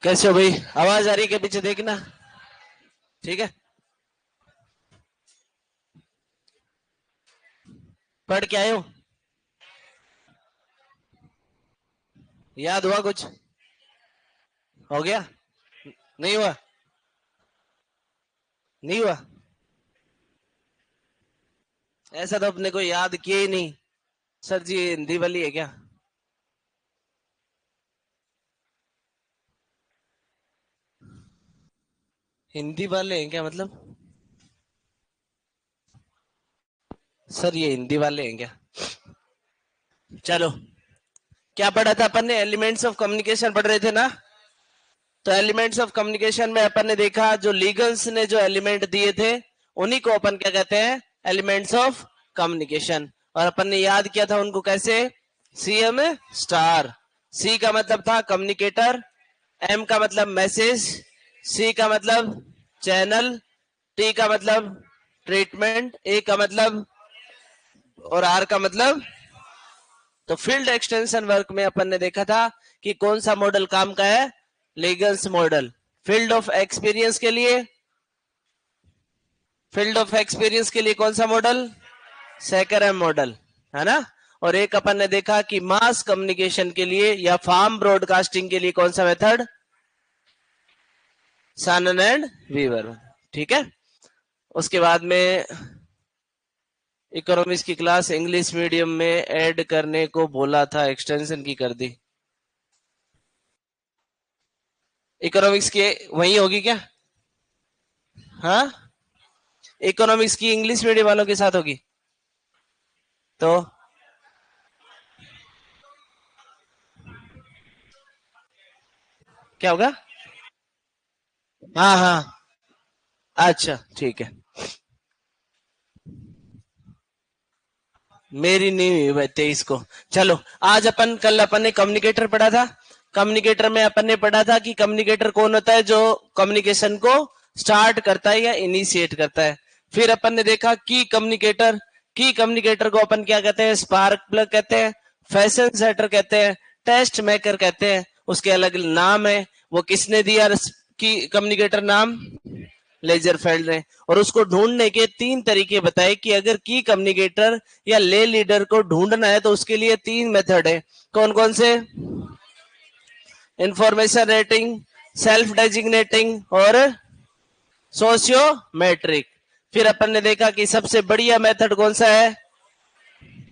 कैसे हो भाई? आवाज आ रही है क्या? पीछे देखना। ठीक है। पढ़ के आए हो? याद हुआ कुछ? हो गया? नहीं हुआ? नहीं हुआ? ऐसा तो अपने को याद किया ही नहीं। सर जी हिंदी वाली है क्या? हिंदी वाले हैं क्या मतलब? सर ये हिंदी वाले हैं क्या? चलो। क्या पढ़ा था अपन ने? एलिमेंट्स ऑफ कम्युनिकेशन पढ़ रहे थे ना? तो एलिमेंट्स ऑफ कम्युनिकेशन में अपन ने देखा जो लीगल्स ने जो एलिमेंट दिए थे उन्हीं को अपन क्या कहते हैं? Elements of communication. और अपन ने याद किया था उनको कैसे? CM star. सी का मतलब था कम्युनिकेटर, एम का मतलब मैसेज, सी का मतलब चैनल, टी का मतलब ट्रीटमेंट, ए का मतलब और आर का मतलब। तो फील्ड एक्सटेंशन वर्क में अपन ने देखा था कि कौन सा मॉडल काम का है? Legals model. Field of experience के लिए, फील्ड ऑफ एक्सपीरियंस के लिए कौन सा मॉडल? सेकरम मॉडल, है ना? और एक अपन ने देखा कि मास कम्युनिकेशन के लिए या फार्म ब्रॉडकास्टिंग के लिए कौन सा मेथड? Sanan and Weaver. ठीक है। उसके बाद में इकोनॉमिक्स की क्लास इंग्लिश मीडियम में ऐड करने को बोला था, एक्सटेंशन की कर दी। इकोनॉमिक्स के वही होगी क्या? हाँ, इकोनॉमिक्स की इंग्लिश मीडियम वालों के साथ होगी। तो क्या होगा? हाँ हाँ। अच्छा ठीक है। मेरी नहीं हुई भाई 23 को। चलो। आज अपन कल अपन ने कम्युनिकेटर पढ़ा था। कम्युनिकेटर में अपन ने पढ़ा था कि कम्युनिकेटर कौन होता है? जो कम्युनिकेशन को स्टार्ट करता है या इनिशिएट करता है। फिर अपन ने देखा की कम्युनिकेटर। की कम्युनिकेटर को अपन क्या कहते हैं? स्पार्क प्लग कहते हैं, फैशन सेटर कहते हैं, टेस्ट मेकर कहते हैं। उसके अलग नाम है। वो किसने दिया की कम्युनिकेटर नाम? लेजरफेल्ड ने। और उसको ढूंढने के तीन तरीके बताए कि अगर की कम्युनिकेटर या ले लीडर को ढूंढना है तो उसके लिए तीन मेथड है। कौन कौन से? इंफॉर्मेशन रेटिंग, सेल्फ डेजिग्नेटिंग और सोशियोमेट्रिक। फिर अपन ने देखा कि सबसे बढ़िया मेथड कौन सा है?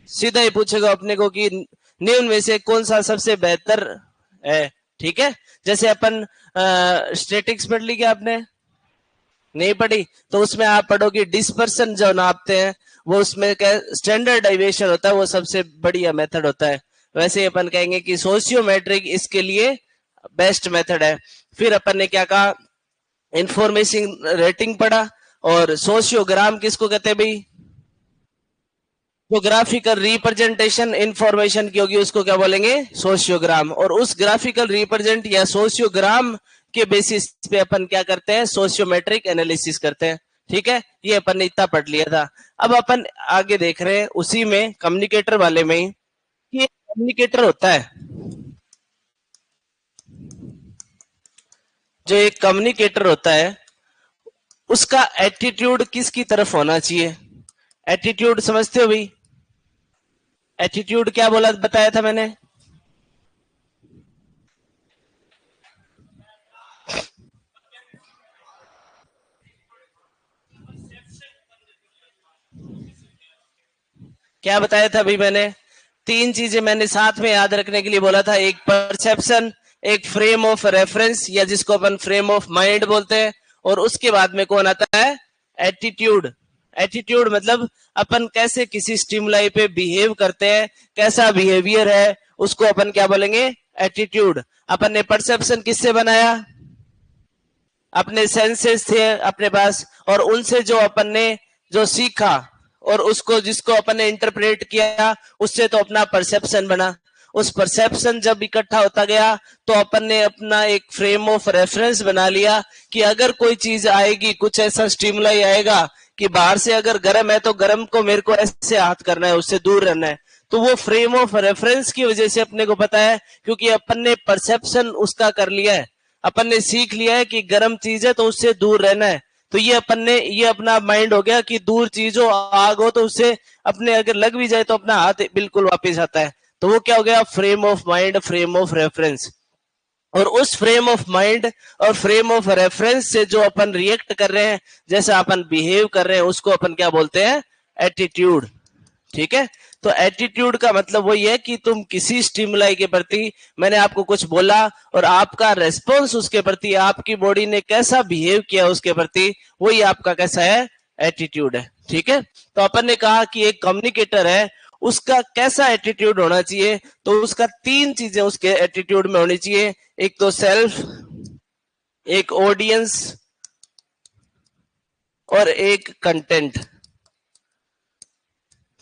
सीधा ही पूछेगा अपने को कि निम्न में से कौन सा सबसे बेहतर है। ठीक है। जैसे अपन स्टेटिक्स पढ़ ली क्या आपने? नहीं पढ़ी? तो उसमें आप पढ़ोगे डिस्पर्सन जो नापते हैं वो उसमें स्टैंडर्ड डेविएशन होता है, वो सबसे बढ़िया मेथड होता है। वैसे अपन कहेंगे कि सोशियोमेट्रिक इसके लिए बेस्ट मेथड है। फिर अपन ने क्या कहा? इंफॉर्मेशन रेटिंग पढ़ा। और सोशियोग्राम किसको कहते हैं भाई? जो ग्राफिकल रिप्रेजेंटेशन इंफॉर्मेशन की होगी उसको क्या बोलेंगे? सोशियोग्राम। और उस ग्राफिकल रिप्रेजेंट या सोशियोग्राम के बेसिस पे अपन क्या करते हैं? सोशियोमेट्रिक एनालिसिस करते हैं। ठीक है। ये अपन ने इतना पढ़ लिया था। अब अपन आगे देख रहे हैं उसी में कम्युनिकेटर वाले में ही कि कम्युनिकेटर होता है, जो एक कम्युनिकेटर होता है उसका एटीट्यूड किसकी तरफ होना चाहिए? एटीट्यूड समझते हो भाई? एटीट्यूड क्या बोला, बताया था मैंने? क्या बताया था अभी मैंने? तीन चीजें मैंने साथ में याद रखने के लिए बोला था। एक परसेप्शन, एक फ्रेम ऑफ रेफरेंस या जिसको अपन फ्रेम ऑफ माइंड बोलते हैं, और उसके बाद में कौन आता है? एटीट्यूड। एटीट्यूड मतलब अपन कैसे किसी स्टिमुलाई पे बिहेव करते हैं, कैसा बिहेवियर है, उसको अपन क्या बोलेंगे? एटीट्यूड। अपन ने परसेप्शन किससे बनाया? अपने सेंसेस थे अपने पास, और उनसे जो अपन ने जो सीखा और उसको जिसको अपन ने इंटरप्रेट किया उससे तो अपना परसेप्शन बना। उस परसेप्शन जब इकट्ठा होता गया तो अपन ने अपना एक फ्रेम ऑफ रेफरेंस बना लिया कि अगर कोई चीज आएगी, कुछ ऐसा स्टिमुलाई आएगा कि बाहर से अगर गर्म है तो गर्म को मेरे को ऐसे हाथ करना है, उससे दूर रहना है। तो वो फ्रेम ऑफ रेफरेंस की वजह से अपने को पता है, क्योंकि अपन ने परसेप्शन उसका कर लिया है। अपन ने सीख लिया है कि गर्म चीज है तो उससे दूर रहना है, तो ये अपन ने ये अपना माइंड हो गया कि दूर चीज हो, आग हो तो उससे अपने अगर लग भी जाए तो अपना हाथ बिल्कुल वापस आता है। तो वो क्या हो गया, frame of mind, frame of reference. और उस फ्रेम ऑफ माइंड और फ्रेम ऑफ रेफरेंस से जो अपन रिएक्ट कर रहे हैं, जैसा अपन बिहेव कर रहे हैं, उसको अपन क्या बोलते हैं, एटीट्यूड। ठीक है, तो एटीट्यूड का मतलब वही है कि तुम किसी स्टिमुलाई के प्रति, मैंने आपको कुछ बोला और आपका रेस्पॉन्स उसके प्रति, आपकी बॉडी ने कैसा बिहेव किया उसके प्रति, वही आपका कैसा है, एटीट्यूड है। ठीक है, तो अपन ने कहा कि एक कम्युनिकेटर है, उसका कैसा एटीट्यूड होना चाहिए, तो उसका तीन चीजें उसके एटीट्यूड में होनी चाहिए। एक तो सेल्फ, एक ऑडियंस और एक कंटेंट।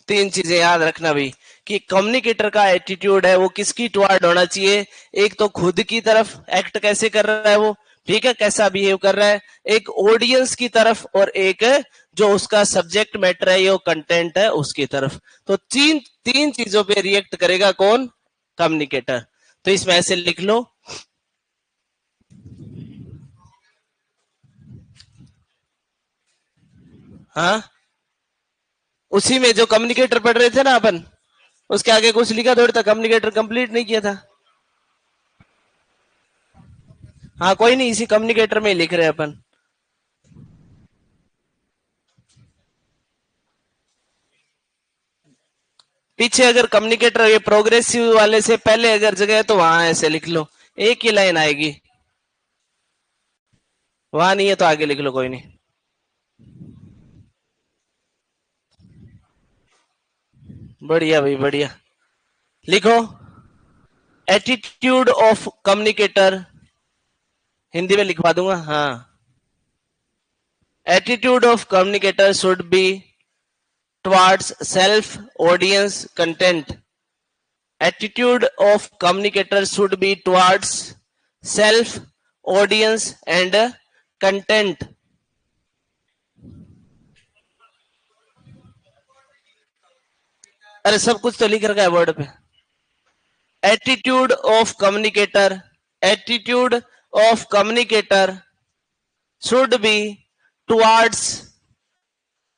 तीन चीजें याद रखना भाई कि कम्युनिकेटर का एटीट्यूड है वो किसकी टुवर्ड होना चाहिए। एक तो खुद की तरफ एक्ट कैसे कर रहा है वो, ठीक है, कैसा बिहेव कर रहा है, एक ऑडियंस की तरफ, और एक जो उसका सब्जेक्ट मैटर है, ये कंटेंट है, उसकी तरफ। तो तीन तीन चीजों पे रिएक्ट करेगा कौन, कम्युनिकेटर। तो इसमें ऐसे लिख लो, हाँ, उसी में जो कम्युनिकेटर पढ़ रहे थे ना अपन, उसके आगे कुछ लिखा थोड़ी था, कम्युनिकेटर कंप्लीट नहीं किया था। हाँ कोई नहीं, इसी कम्युनिकेटर में ही लिख रहे हैं अपन। पीछे अगर कम्युनिकेटर ये प्रोग्रेसिव वाले से पहले अगर जगह है तो वहां ऐसे लिख लो, एक ही लाइन आएगी। वहां नहीं है तो आगे लिख लो, कोई नहीं। बढ़िया भाई बढ़िया, लिखो, एटीट्यूड ऑफ कम्युनिकेटर, हिंदी में लिखवा दूंगा, हाँ। Attitude of communicator should be towards self, audience, content. Attitude of communicator should be towards self, audience and content. अरे सब कुछ तो लिख रखा है वर्ड पे। Attitude of communicator, attitude of communicator should be towards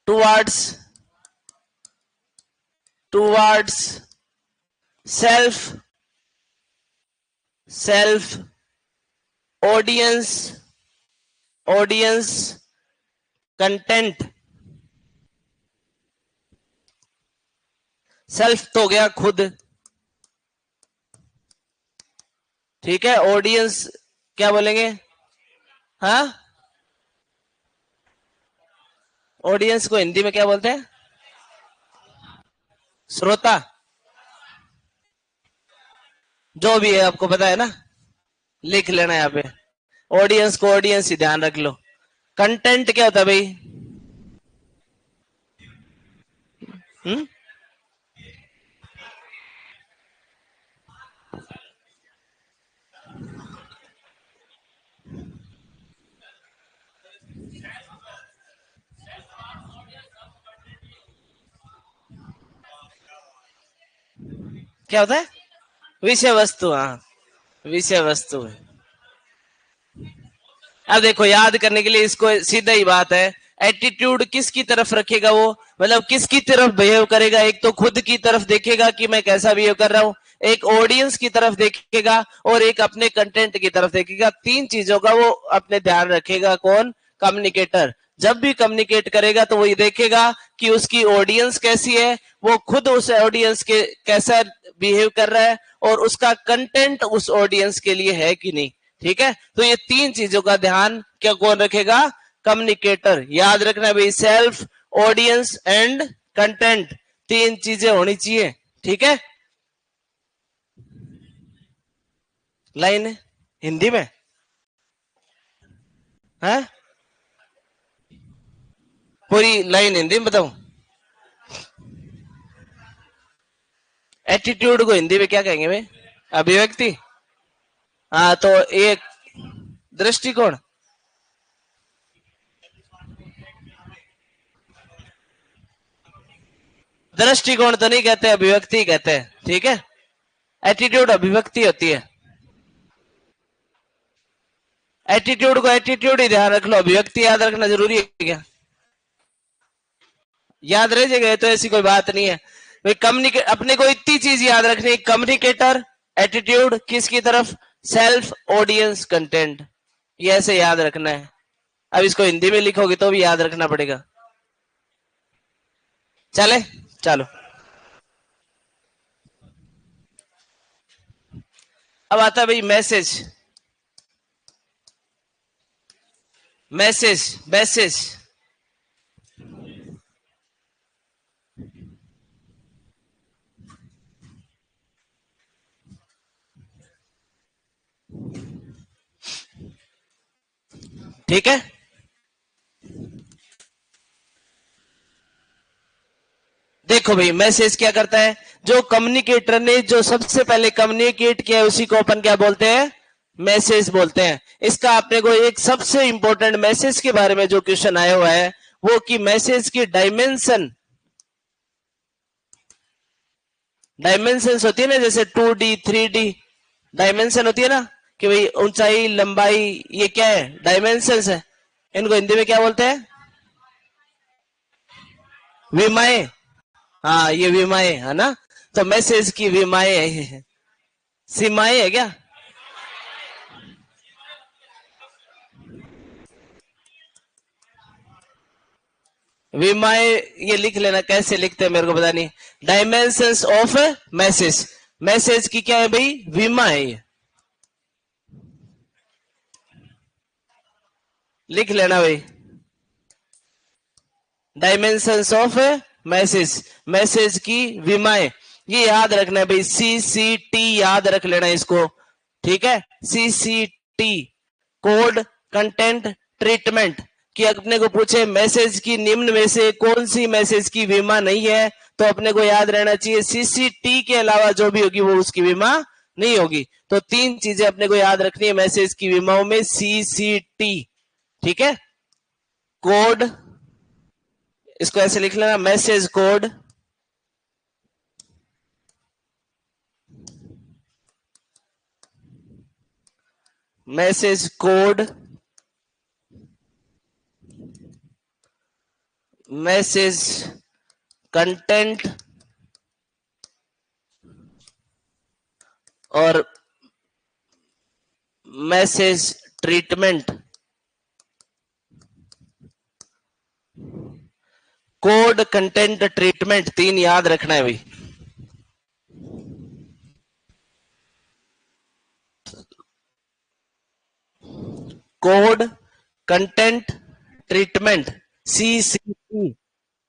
towards towards self, self, audience, audience, content. Self तो हो गया खुद, ठीक है, ऑडियंस क्या बोलेंगे, हाँ, ऑडियंस को हिंदी में क्या बोलते हैं, श्रोता, जो भी है आपको पता है ना, लिख लेना यहाँ पे, ऑडियंस को ऑडियंस ही ध्यान रख लो। कंटेंट क्या होता है भाई, क्या होता है, विषय वस्तु, हाँ, विषय वस्तु है। अब देखो याद करने के लिए इसको सीधा ही बात है, एटीट्यूड किसकी तरफ रखेगा वो, मतलब किसकी तरफ बिहेव करेगा, एक तो खुद की तरफ देखेगा कि मैं कैसा बिहेव कर रहा हूं, एक ऑडियंस की तरफ देखेगा और एक अपने कंटेंट की तरफ देखेगा। तीन चीजों का वो अपने ध्यान रखेगा कौन, कम्युनिकेटर। जब भी कम्युनिकेट करेगा तो वही देखेगा कि उसकी ऑडियंस कैसी है, वो खुद उस ऑडियंस के कैसा बिहेव कर रहा है, और उसका कंटेंट उस ऑडियंस के लिए है कि नहीं। ठीक है, तो ये तीन चीजों का ध्यान क्या कौन रखेगा, कम्युनिकेटर। याद रखना भाई, सेल्फ, ऑडियंस एंड कंटेंट, तीन चीजें होनी चाहिए। ठीक है, लाइन हिंदी में है, पूरी लाइन हिंदी में बताऊं, एटीट्यूड को हिंदी में क्या कहेंगे भाई, अभिव्यक्ति, हाँ, तो एक दृष्टिकोण, दृष्टिकोण तो नहीं कहते, अभिव्यक्ति कहते हैं। ठीक है, एटीट्यूड अभिव्यक्ति होती है। एटीट्यूड को एटीट्यूड ही ध्यान रख लो, अभिव्यक्ति याद रखना जरूरी है क्या? याद रह जाएगा, तो ऐसी कोई बात नहीं है भाई। कम्युनिकेट, अपने को इतनी चीज याद रखनी है, कम्युनिकेटर, एटीट्यूड, किसकी तरफ, सेल्फ, ऑडियंस, कंटेंट, ये ऐसे याद रखना है। अब इसको हिंदी में लिखोगे तो भी याद रखना पड़ेगा। चले, चलो। अब आता है भाई मैसेज। मैसेज, मैसेज, ठीक है। देखो भाई, मैसेज क्या करता है, जो कम्युनिकेटर ने जो सबसे पहले कम्युनिकेट किया है उसी को अपन क्या बोलते हैं, मैसेज बोलते हैं। इसका आपने को एक सबसे इंपॉर्टेंट मैसेज के बारे में जो क्वेश्चन आया हुआ है वो कि मैसेज की डायमेंशन, डायमेंशन होती है ना, जैसे 2D 3D डायमेंशन होती है ना, कि भाई ऊंचाई लंबाई, ये क्या है, डायमेंशन है। इनको हिंदी में क्या बोलते हैं, विमाएं। हाँ, ये विमाएं है ना, तो मैसेज की विमाएं है, सीमाएं है क्या, विमाएं। ये लिख लेना, कैसे लिखते हैं मेरे को पता नहीं। डायमेंशंस ऑफ मैसेज, मैसेज की क्या है भाई, विमाएं, लिख लेना भाई। डायमेंशंस ऑफ मैसेज, मैसेज की विमाएं, ये याद रखना है भाई, CCT याद रख लेना इसको, ठीक है। CCT, कोड कंटेंट ट्रीटमेंट, कि अपने को पूछे मैसेज की निम्न में से कौन सी मैसेज की विमा नहीं है, तो अपने को याद रहना चाहिए CCT के अलावा जो भी होगी वो उसकी विमा नहीं होगी। तो तीन चीजें अपने को याद रखनी है मैसेज की विमाओं में, CCT, ठीक है। कोड, इसको ऐसे लिख लेना, message code, message code, message content और message treatment. Code content treatment, तीन याद रखना है भाई। Code content treatment, CCT,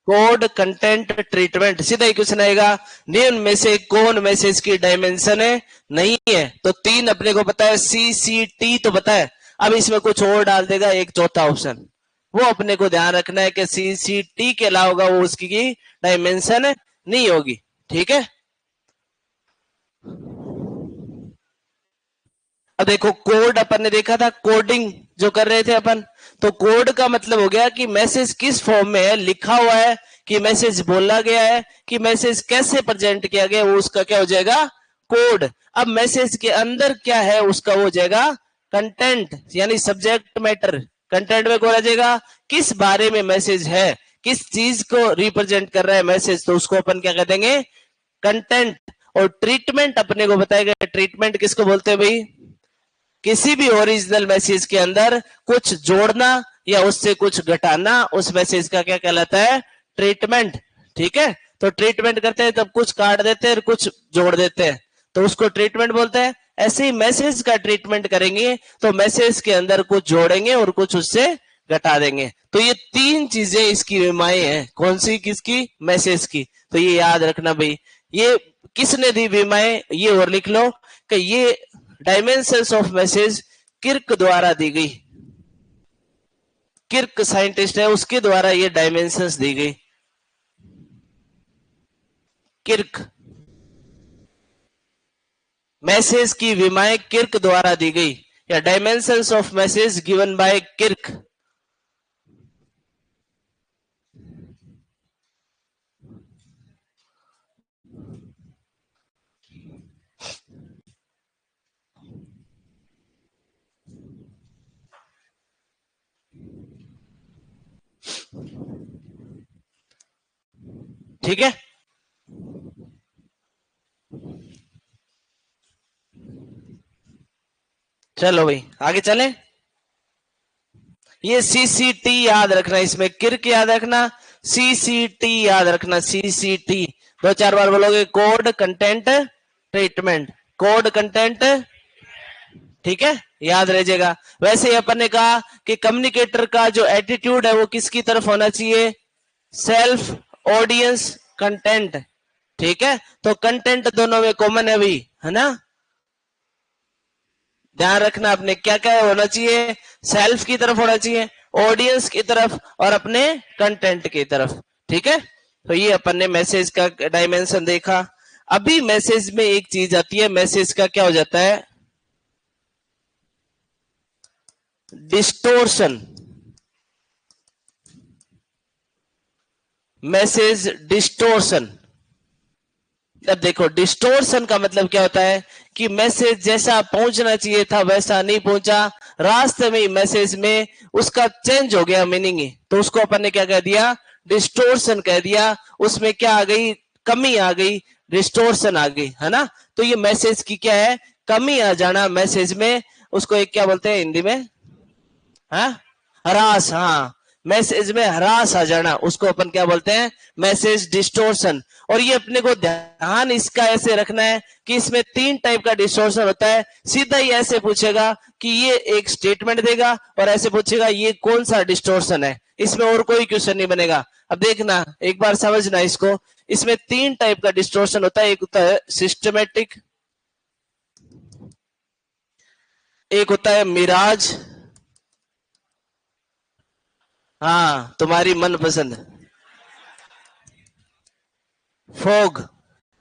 code content treatment. सीधा ही क्वेश्चन आएगा, निम्न में से कौन मैसेज की डायमेंशन है, नहीं है, तो तीन अपने को पता है, CCT तो पता है, अब इसमें कुछ और डाल देगा एक चौथा ऑप्शन, वो अपने को ध्यान रखना है कि CCT के अलावा होगा वो उसकी डायमेंशन नहीं होगी, ठीक है। अब देखो, कोड अपन ने देखा था, कोडिंग जो कर रहे थे अपन, तो कोड का मतलब हो गया कि मैसेज किस फॉर्म में है, लिखा हुआ है कि मैसेज बोला गया है कि मैसेज कैसे प्रेजेंट किया गया, वो उसका क्या हो जाएगा, कोड। अब मैसेज के अंदर क्या है उसका वो हो जाएगा कंटेंट, यानी सब्जेक्ट मैटर। कंटेंट में कौन आ जाएगा, किस बारे में मैसेज है, किस चीज को रिप्रेजेंट कर रहा है मैसेज, तो उसको अपन क्या कह देंगे, कंटेंट। और ट्रीटमेंट अपने को बताएगा, ट्रीटमेंट किसको बोलते हैं भाई, किसी भी ओरिजिनल मैसेज के अंदर कुछ जोड़ना या उससे कुछ घटाना, उस मैसेज का क्या कहलाता है, ट्रीटमेंट, ठीक है। तो ट्रीटमेंट करते हैं तब कुछ काट देते हैं और कुछ जोड़ देते हैं, तो उसको ट्रीटमेंट बोलते हैं। ऐसे ही मैसेज का ट्रीटमेंट करेंगे तो मैसेज के अंदर कुछ जोड़ेंगे और कुछ उससे घटा देंगे। तो ये तीन चीजें इसकी विमाएं हैं, कौन सी, किसकी, मैसेज की। तो ये याद रखना भाई, ये किसने दी विमाएं, ये और लिख लो कि ये डायमेंशंस ऑफ मैसेज किर्क द्वारा दी गई, किर्क साइंटिस्ट है उसके द्वारा ये डायमेंशंस दी गई, किर्क। मैसेज की विमाएं किर्क द्वारा दी गई, या dimensions of message given by Kirk. ठीक है, चलो भाई आगे चले। ये सीसीटी याद रखना, इसमें किर्क याद रखना, सीसीटी याद रखना, सीसीटी 2-4 बार बोलोगे, code content treatment, code content, ठीक है, याद रह जाएगा। वैसे ही अपन ने कहा कि कम्युनिकेटर का जो एटीट्यूड है वो किसकी तरफ होना चाहिए, सेल्फ, ऑडियंस, कंटेंट, ठीक है। तो कंटेंट दोनों में कॉमन है भाई, है ना, ध्यान रखना आपने क्या क्या होना चाहिए, सेल्फ की तरफ होना चाहिए, ऑडियंस की तरफ और अपने कंटेंट की तरफ, ठीक है। तो ये अपन ने मैसेज का डायमेंशन देखा। अभी मैसेज में एक चीज आती है, मैसेज का क्या हो जाता है, डिस्टोर्शन, मैसेज डिस्टोर्शन। अब देखो डिस्टोर्शन का मतलब क्या होता है कि मैसेज जैसा पहुंचना चाहिए था वैसा नहीं पहुंचा, रास्ते में मैसेज में उसका चेंज हो गया मीनिंग ही, तो उसको अपन ने क्या कह दिया, डिस्टोर्शन कह दिया। उसमें क्या आ गई, कमी आ गई, डिस्टोर्शन आ गई, है ना। तो ये मैसेज की क्या है, कमी आ जाना मैसेज में, उसको एक क्या बोलते हैं हिंदी में, हाँ, हरास, हाँ, मैसेज में हरास आ जाना, उसको अपन क्या बोलते हैं, मैसेज डिस्टोर्शन। और ये अपने को ध्यान इसका ऐसे रखना है कि इसमें 3 टाइप का डिस्टोर्शन होता है। सीधा ही ऐसे पूछेगा कि ये एक स्टेटमेंट देगा और ऐसे पूछेगा ये कौन सा डिस्टोर्शन है, इसमें और कोई क्वेश्चन नहीं बनेगा। अब देखना एक बार समझना इसको, इसमें 3 टाइप का डिस्टोर्शन होता है, एक होता है सिस्टमेटिक, एक होता है मिराज, हाँ तुम्हारी मनपसंद, फोग,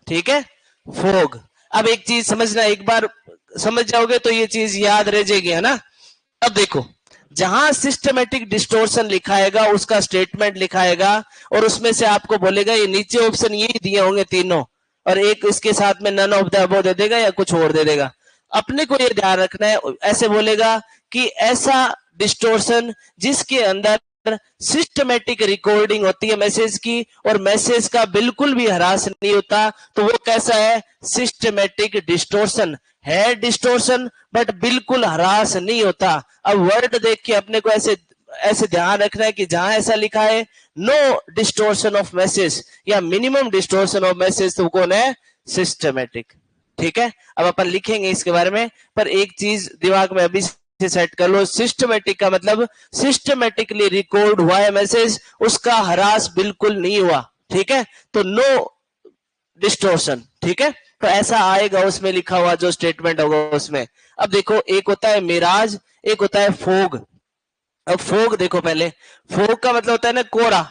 ठीक है, फोग। अब एक चीज समझना, एक बार समझ जाओगे तो ये चीज याद रह जाएगी, है ना। अब देखो जहां सिस्टमेटिक डिस्टोर्शन लिखाएगा उसका स्टेटमेंट लिखाएगा और उसमें से आपको बोलेगा ये नीचे ऑप्शन यही दिए होंगे तीनों, और एक इसके साथ में नन ऑफ द अबव दे देगा या कुछ और दे देगा। अपने को ये ध्यान रखना है, ऐसे बोलेगा कि ऐसा डिस्टोर्शन जिसके अंदर सिस्टमेटिक रिकॉर्डिंग होती है मैसेज की और मैसेज का बिल्कुल भी हरास नहीं होता, तो वो कैसा है, सिस्टमेटिक डिस्टोर्शन है, डिस्टोर्शन बट बिल्कुल हरास नहीं होता। अब वर्ड देख के अपने को ऐसे ऐसे ध्यान रखना है कि जहां ऐसा लिखा है नो डिस्टोर्शन ऑफ मैसेज या मिनिमम डिस्टोर्शन ऑफ मैसेज, तो कौन है, सिस्टमेटिक, ठीक है। अब अपन लिखेंगे इसके बारे में, पर एक चीज दिमाग में अभी से सेट कर लो, सिस्टमेटिक का मतलब सिस्टमेटिकली रिकॉर्ड हुआ है मैसेज, उसका हरास बिल्कुल नहीं हुआ, ठीक है, तो नो डिस्टोर्शन, ठीक है। तो ऐसा आएगा उसमें लिखा हुआ जो स्टेटमेंट होगा उसमें। अब देखो एक होता है मिराज, एक होता है फोग। अब फोग देखो, पहले फोग का मतलब होता है ना कोहरा,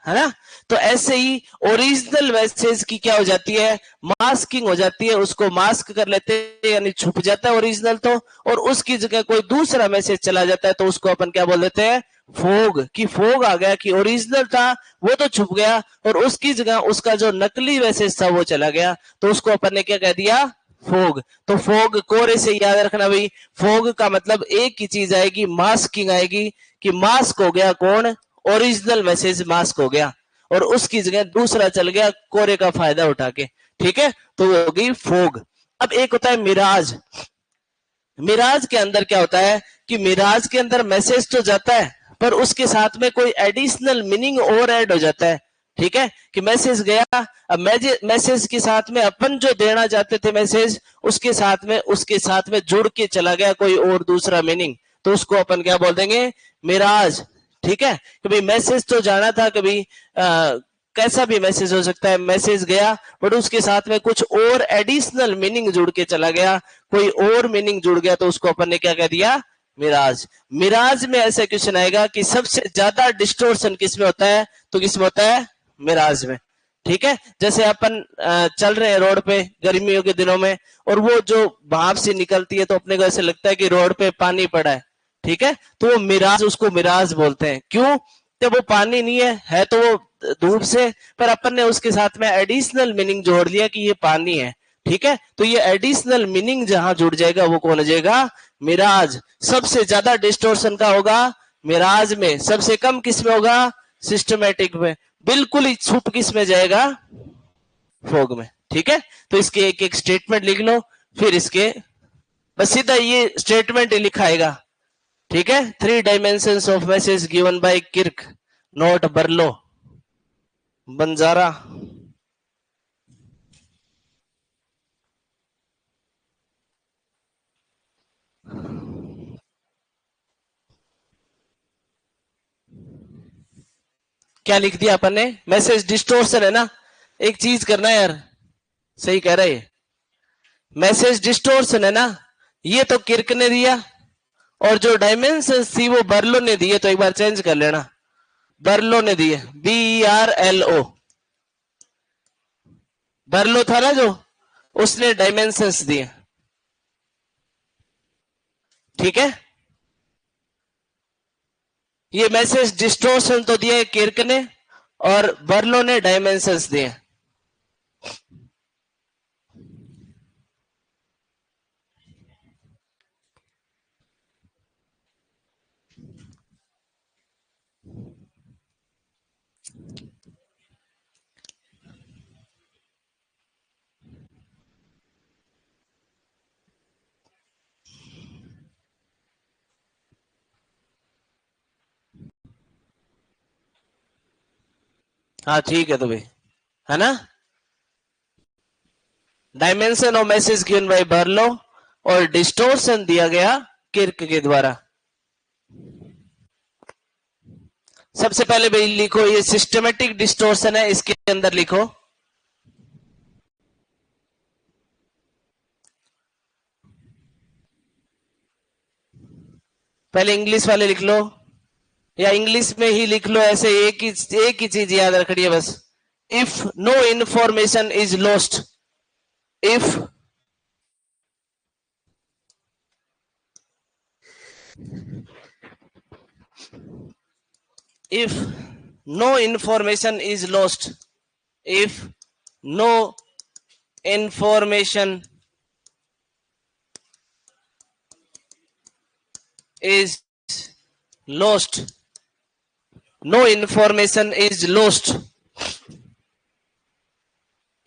है ना। तो ऐसे ही ओरिजिनल मैसेज की क्या हो जाती है, मास्किंग हो जाती है, उसको मास्क कर लेते हैं यानी छुप जाता है ओरिजिनल तो, और उसकी जगह कोई दूसरा मैसेज चला जाता है तो उसको अपन क्या बोल देते हैं, फोग। कि फोग आ गया, कि ओरिजिनल था वो तो छुप गया और उसकी जगह उसका जो नकली मैसेज था वो चला गया, तो उसको अपन ने क्या कह दिया, फोग। तो फोग कोरे से याद रखना भाई, फोग का मतलब एक ही चीज आएगी, मास्किंग आएगी, कि मास्क हो गया कौन, ओरिजिनल मैसेज मास्क हो गया और उसकी जगह दूसरा चल गया कोरे का फायदा उठा के, ठीक है, तो वो होगी फोग। अब एक होता है मिराज। मिराज के अंदर क्या होता है कि मिराज के अंदर मैसेज तो जाता है पर उसके साथ में कोई एडिशनल मीनिंग और ऐड हो जाता है, ठीक है, कि मैसेज गया, अब मैसेज के साथ में अपन जो देना चाहते थे मैसेज, उसके साथ में जुड़ के चला गया कोई और दूसरा मीनिंग, तो उसको अपन क्या बोल देंगे, मिराज, ठीक है। कभी मैसेज तो जाना था, कभी कैसा भी मैसेज हो सकता है, मैसेज गया बट उसके साथ में कुछ और एडिशनल मीनिंग जुड़ के चला गया, कोई और मीनिंग जुड़ गया, तो उसको अपन ने क्या कह दिया, मिराज। मिराज में ऐसा क्वेश्चन आएगा कि सबसे ज्यादा डिस्टोर्शन किसमें होता है, तो किसमें होता है, मिराज में, ठीक है। जैसे अपन चल रहे हैं रोड पे गर्मियों के दिनों में और वो जो भाप सी निकलती है तो अपने को ऐसे लगता है कि रोड पे पानी पड़ा है, ठीक है, तो वो मिराज, उसको मिराज बोलते हैं। क्यों, जब वो पानी नहीं है तो वो धूप से, पर अपन ने उसके साथ में एडिशनल मीनिंग जोड़ लिया कि ये पानी है, ठीक है, तो ये एडिशनल मीनिंग जहां जुड़ जाएगा वो कौन हो जाएगा, मिराज। सबसे ज्यादा डिस्टोर्शन का होगा मिराज में, सबसे कम किस में होगा, सिस्टमेटिक में। बिल्कुल ही छुप किस में जाएगा, फोग में। ठीक है, तो इसके एक एक स्टेटमेंट लिख लो, फिर इसके बस सीधा ये स्टेटमेंट ही लिखाएगा। ठीक है, 3 dimensions of message given by Kirk not Berlo बंजारा। क्या लिख दिया अपन ने, मैसेज डिस्टोर्शन है ना, एक चीज करना है यार, सही कह रहा है, मैसेज डिस्टोर्शन है ना, ये तो किर्क ने दिया, और जो डायमेंशन थी वो बर्लो ने दिए, तो एक बार चेंज कर लेना, बर्लो ने दिए, BERLO, बर्लो था ना जो, उसने डायमेंशंस दिए। ठीक है, ये मैसेज डिस्टोर्शन तो दिया है किर्क ने, और बर्लो ने डायमेंशंस दिए। हाँ ठीक है, तो भाई है ना, dimension of message given bye बर्लो, और डिस्टोर्शन दिया गया किर्क के द्वारा। सबसे पहले भाई लिखो, ये सिस्टमेटिक डिस्टोर्शन है, इसके अंदर लिखो, पहले इंग्लिश वाले लिख लो, या इंग्लिश में ही लिख लो, ऐसे एक ही चीज याद रखनी है बस, if no information is lost, if if no information is lost, if no information is lost, no information is lost,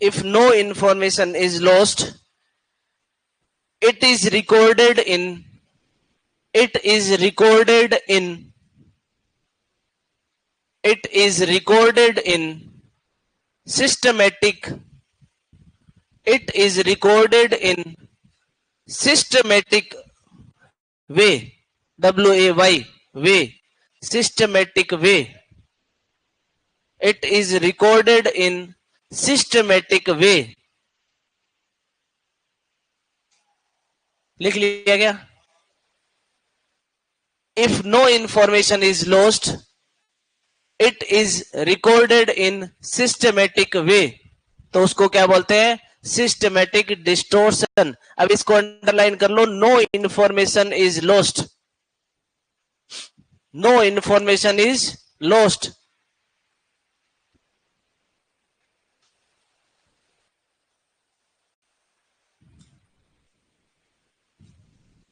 if no information is lost, it is recorded in, it is recorded in, it is recorded in systematic, it is recorded in systematic way, WAY, way, systematic way, it is recorded in systematic way। लिख लिया क्या, if no information is lost, it is recorded in systematic way, तो उसको क्या बोलते हैं, systematic distortion. अब इसको अंडरलाइन कर लो, no information is lost, no information is lost.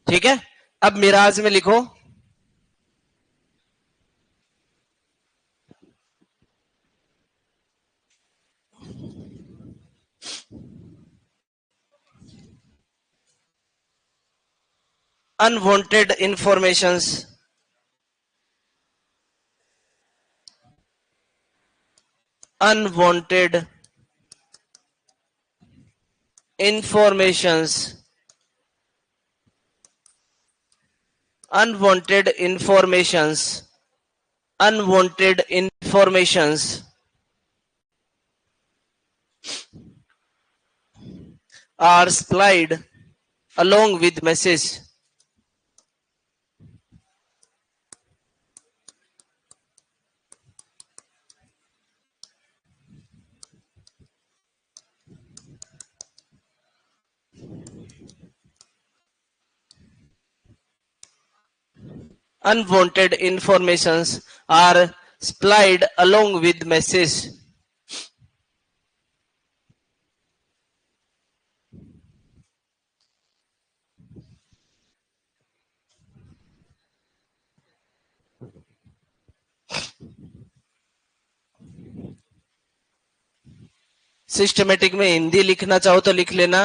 ठीक है, अब मिराज में लिखो, unwanted informations, unwanted informations, unwanted informations, unwanted informations are supplied along with message, unwanted informations are supplied along with message। Systematic में हिंदी लिखना चाहो तो लिख लेना,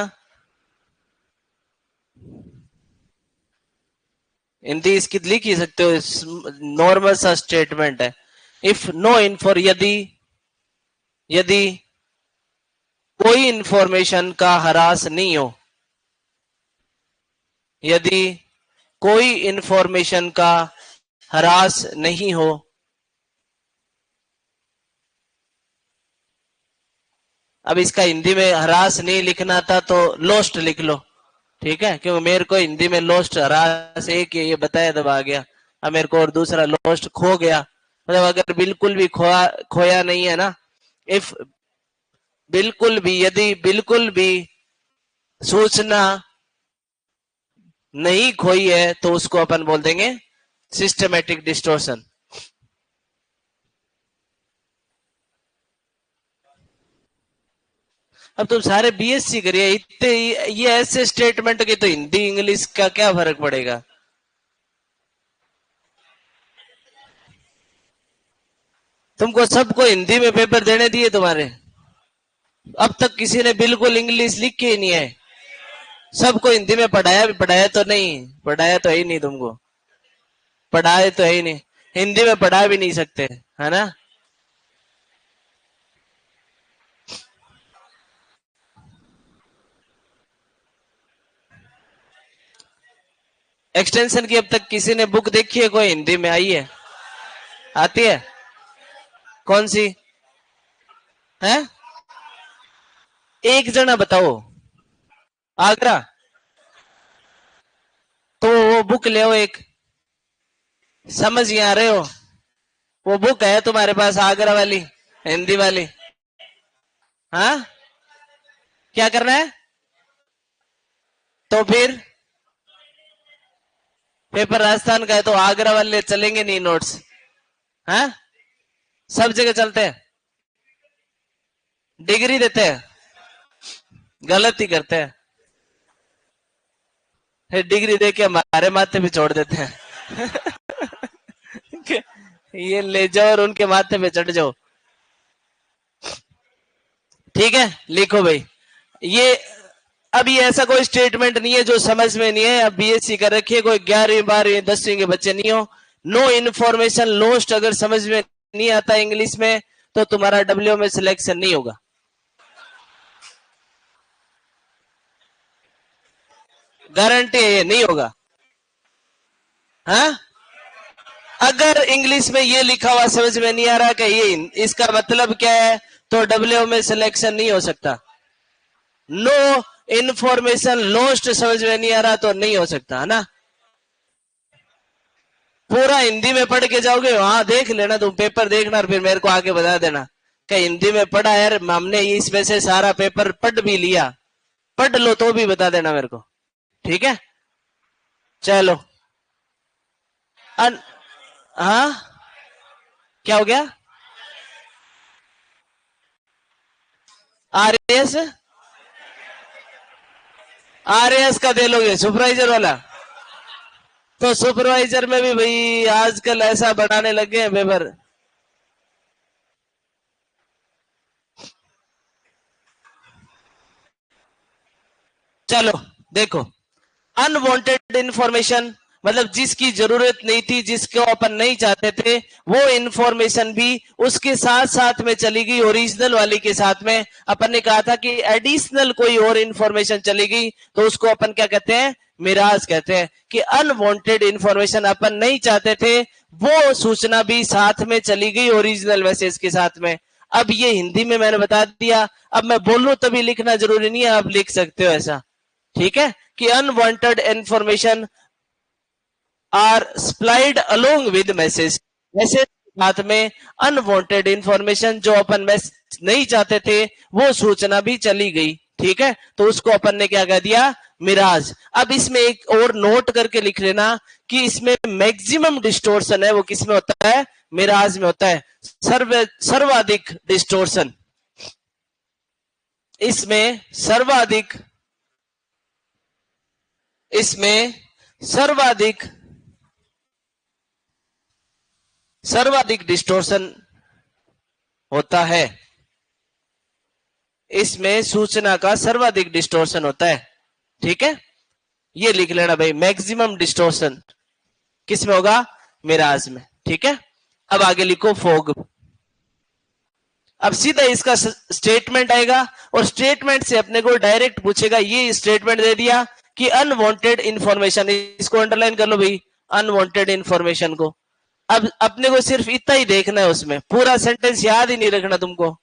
हिंदी इसकी लिख ही सकते हो, नॉर्मल सा स्टेटमेंट है। इफ नो इन्फॉर, यदि यदि कोई इंफॉर्मेशन का हरास नहीं हो, यदि कोई इंफॉर्मेशन का हरास नहीं हो, अब इसका हिंदी में हरास नहीं लिखना था तो लोस्ट लिख लो, ठीक है, क्योंकि मेरे को हिंदी में लोस्ट हरास एक ये बताया तब आ गया, अब मेरे को और दूसरा लोस्ट खो गया, मतलब अगर बिल्कुल भी खोया नहीं है ना, इफ बिल्कुल भी, यदि बिल्कुल भी सूचना नहीं खोई है तो उसको अपन बोल देंगे सिस्टमेटिक डिस्टोर्शन। अब तुम सारे बीएससी करिए, इतने ये ऐसे स्टेटमेंट के तो हिंदी इंग्लिश का क्या फर्क पड़ेगा। तुमको सबको हिंदी में पेपर देने दिए तुम्हारे, अब तक किसी ने बिल्कुल इंग्लिश लिख के ही नहीं है, सबको हिंदी में पढ़ाया, भी पढ़ाया तो नहीं, पढ़ाया तो है ही नहीं तुमको, पढ़ाए तो है ही नहीं, हिंदी में पढ़ा भी नहीं सकते, है ना। एक्सटेंशन की अब तक किसी ने बुक देखी है कोई हिंदी में आई है, आती है, कौन सी है, एक जना बताओ, आगरा, तो वो बुक ले एक, समझ ही आ रहे हो, वो बुक है तुम्हारे पास आगरा वाली, हिंदी वाली, हाँ, क्या करना है, तो फिर पेपर राजस्थान का है तो आगरा वाले चलेंगे नहीं नोट्स, हाँ, सब जगह चलते हैं, डिग्री देते हैं, गलत ही करते हैं, डिग्री दे के हमारे माथे पे छोड़ देते हैं ये ले जाओ और उनके माथे पे चढ़ जाओ, ठीक है, लिखो भाई ये। अभी ऐसा कोई स्टेटमेंट नहीं है जो समझ में नहीं है, अब बीएससी कर रखी है, कोई 11वीं 12वीं 10वीं के बच्चे नहीं हो, नो इन्फॉर्मेशन लॉस्ट अगर समझ में नहीं आता इंग्लिश में तो तुम्हारा डब्ल्यू में सिलेक्शन नहीं होगा, गारंटी है ये नहीं होगा, हाँ, अगर इंग्लिश में ये लिखा हुआ समझ में नहीं आ रहा कि ये इसका मतलब क्या है तो डब्ल्यू में सिलेक्शन नहीं हो सकता, नो इन्फॉर्मेशन लॉस्ट समझ में नहीं आ रहा तो नहीं हो सकता, है ना। पूरा हिंदी में पढ़ के जाओगे वहां देख लेना, तुम पेपर देखना और फिर मेरे को आके बता देना कि हिंदी में पढ़ा यार हमने, इसमें से सारा पेपर पढ़ भी लिया, पढ़ लो तो भी बता देना मेरे को, ठीक है, चलो। हाँ, क्या हो गया, आरएस, आरएस का दे लोगे सुपरवाइजर वाला, तो सुपरवाइजर में भी भाई आजकल ऐसा बढ़ाने लगे हैं पेपर, चलो देखो, अनवांटेड इंफॉर्मेशन मतलब जिसकी जरूरत नहीं थी, जिसको अपन नहीं चाहते थे, वो इंफॉर्मेशन भी उसके साथ साथ में चली गई, ओरिजिनल वाली के साथ में, अपन ने कहा था कि एडिशनल कोई और इंफॉर्मेशन चली गई तो उसको अपन क्या कहते हैं, मिराज कहते हैं, कि अनवांटेड इंफॉर्मेशन अपन नहीं चाहते थे वो सूचना भी साथ में चली गई ओरिजिनल मैसेज के साथ में। अब ये हिंदी में मैंने बता दिया, अब मैं बोलूं तभी लिखना जरूरी नहीं है, आप लिख सकते हो ऐसा, ठीक है, कि unwanted information are supplied along with message, message के साथ में अनवांटेड इंफॉर्मेशन जो अपन मैसेज नहीं चाहते थे वो सूचना भी चली गई, ठीक है, तो उसको अपन ने क्या कह दिया, मिराज। अब इसमें एक और नोट करके लिख लेना कि इसमें मैक्सिमम डिस्टोर्शन है वो किस में होता है, मिराज में होता है, सर्वाधिक डिस्टोर्शन, इसमें सर्वाधिक, इसमें सर्वाधिक, सर्वाधिक डिस्टोर्शन होता है, इसमें सूचना का सर्वाधिक डिस्टोर्शन होता है। ठीक है, ये लिख लेना भाई, मैक्सिमम डिस्टोर्शन किस में होगा? मिराज में। ठीक है, अब आगे लिखो फॉग। अब सीधा इसका स्टेटमेंट आएगा और स्टेटमेंट से अपने को डायरेक्ट पूछेगा, ये स्टेटमेंट दे दिया कि अनवांटेड इंफॉर्मेशन, इसको अंडरलाइन कर लो भाई, अनवांटेड इंफॉर्मेशन को। अब अपने को सिर्फ इतना ही देखना है, उसमें पूरा सेंटेंस याद ही नहीं रखना तुमको।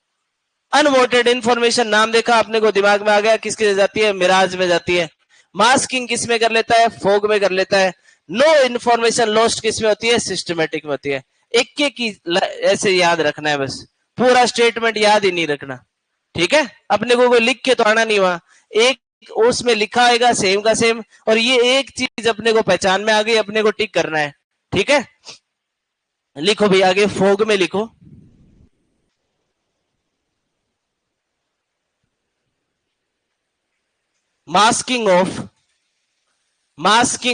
अनवांटेड इंफॉर्मेशन नाम देखा अपने को, दिमाग में आ गया, किसके जाती है? मिराज में जाती है। मास्किंग किस में कर लेता है? फॉग में कर लेता है। नो इंफॉर्मेशन लॉस्ट किस में होती है? सिस्टमेटिक में होती है। एक एक की ऐसे याद रखना है, बस पूरा स्टेटमेंट याद ही नहीं रखना। ठीक है, अपने को लिख के तो आना नहीं, वहां एक उसमें लिखा आएगा सेम का सेम, और ये एक चीज अपने को पहचान में आ गई, अपने को टिक करना है। ठीक है, लिखो भाई आगे, फॉग में लिखो। masking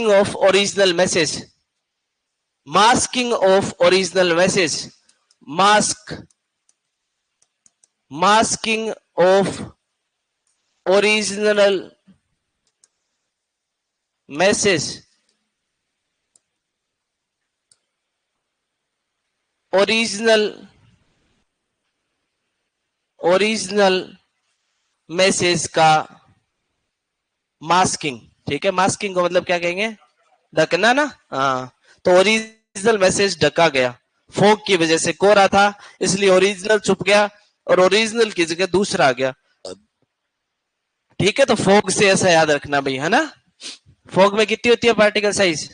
of original message, masking of original message, masking of original message, original message का मास्किंग। ठीक है, मास्किंग का मतलब क्या कहेंगे? ढकना ना। हाँ, तो ओरिजिनल मैसेज ढका गया, फोक की वजह से कोरा था इसलिए ओरिजिनल छुप गया और ओरिजिनल की जगह दूसरा आ गया। ठीक है, तो फोक से ऐसा याद रखना भाई, है ना। फोक में कितनी होती है पार्टिकल साइज?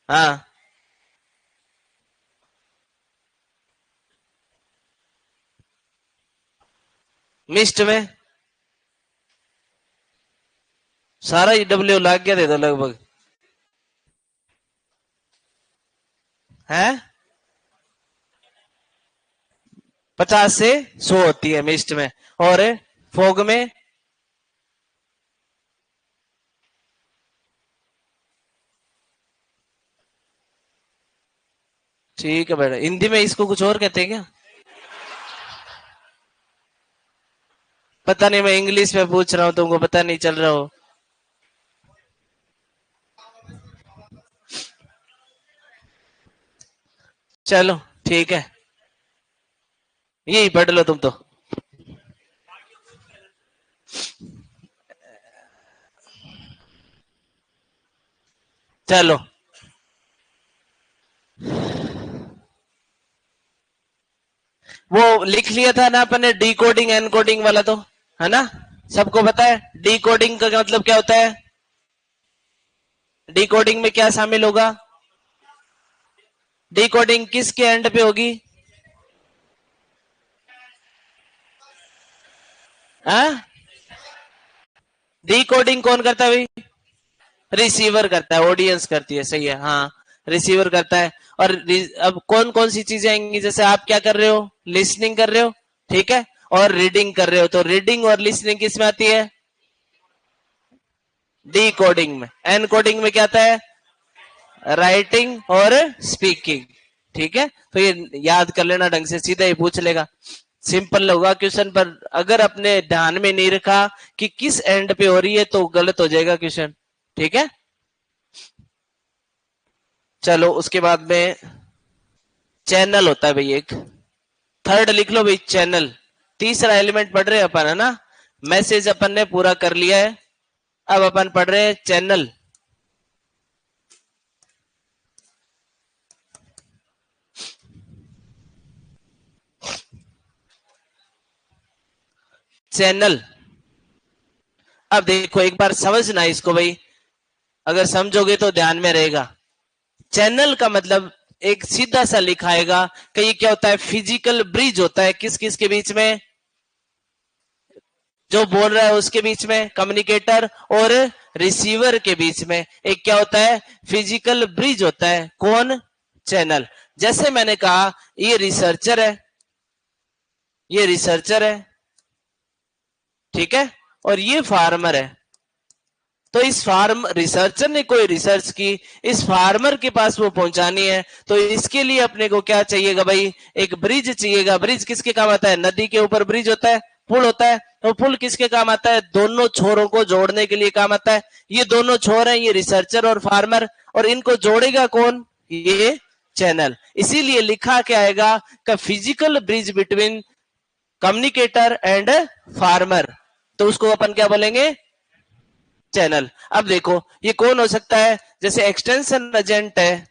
हाँ, मिस्ट में सारा ही डब्ल्यू लाग गया, दे दो लगभग, है 50 से 100 होती है मिस्ट में, और फोग में ठीक है बेटा, हिंदी में इसको कुछ और कहते हैं क्या? पता नहीं, मैं इंग्लिश में पूछ रहा हूं, तुमको पता नहीं चल रहा हो। चलो ठीक है, यही पढ़ लो तुम तो। चलो, वो लिख लिया था ना अपन ने, डी कोडिंग एनकोडिंग वाला, तो है ना, सबको पता है डी कोडिंग का मतलब क्या होता है? डी कोडिंग में क्या शामिल होगा? डी कोडिंग किसके एंड पे होगी? डी कोडिंग कौन करता है भाई? रिसीवर करता है, ऑडियंस करती है, सही है, हाँ रिसीवर करता है। और अब कौन कौन सी चीजें आएंगी? जैसे आप क्या कर रहे हो? लिसनिंग कर रहे हो, ठीक है, और रीडिंग कर रहे हो, तो रीडिंग और लिसनिंग किस में आती है? डी कोडिंग में। एन कोडिंग में क्या आता है? राइटिंग और स्पीकिंग। ठीक है, तो ये याद कर लेना ढंग से, सीधा ही पूछ लेगा, सिंपल होगा क्वेश्चन। पर अगर अपने ध्यान में नहीं रखा कि किस एंड पे हो रही है तो गलत हो जाएगा क्वेश्चन। ठीक है, चलो उसके बाद में चैनल होता है भाई एक, थर्ड लिख लो भाई, चैनल। तीसरा एलिमेंट पढ़ रहे हैं अपन, है ना। मैसेज अपन ने पूरा कर लिया है, अब अपन पढ़ रहे हैं चैनल। चैनल, अब देखो एक बार समझना इसको भाई, अगर समझोगे तो ध्यान में रहेगा। चैनल का मतलब एक सीधा सा लिखाएगा कि ये क्या होता है? फिजिकल ब्रिज होता है, किस किस के बीच में? जो बोल रहा है उसके बीच में, कम्युनिकेटर और रिसीवर के बीच में एक क्या होता है? फिजिकल ब्रिज होता है। कौन? चैनल। जैसे मैंने कहा ये रिसर्चर है, ये रिसर्चर है, ठीक है, और ये फार्मर है, तो इस फार्म रिसर्चर ने कोई रिसर्च की, इस फार्मर के पास वो पहुंचानी है, तो इसके लिए अपने को क्या चाहिएगा भाई, एक ब्रिज चाहिएगा। ब्रिज किसके काम आता है, नदी के ऊपर ब्रिज होता है, पुल होता है, तो पुल किसके काम आता है, दोनों छोरों को जोड़ने के लिए काम आता है। ये दोनों छोर हैं, ये रिसर्चर और फार्मर, और इनको जोड़ेगा कौन, ये चैनल। इसीलिए लिखा क्या आएगा का physical bridge between communicator and farmer, तो उसको अपन क्या बोलेंगे, चैनल। अब देखो ये कौन हो सकता है, जैसे एक्सटेंशन एजेंट है,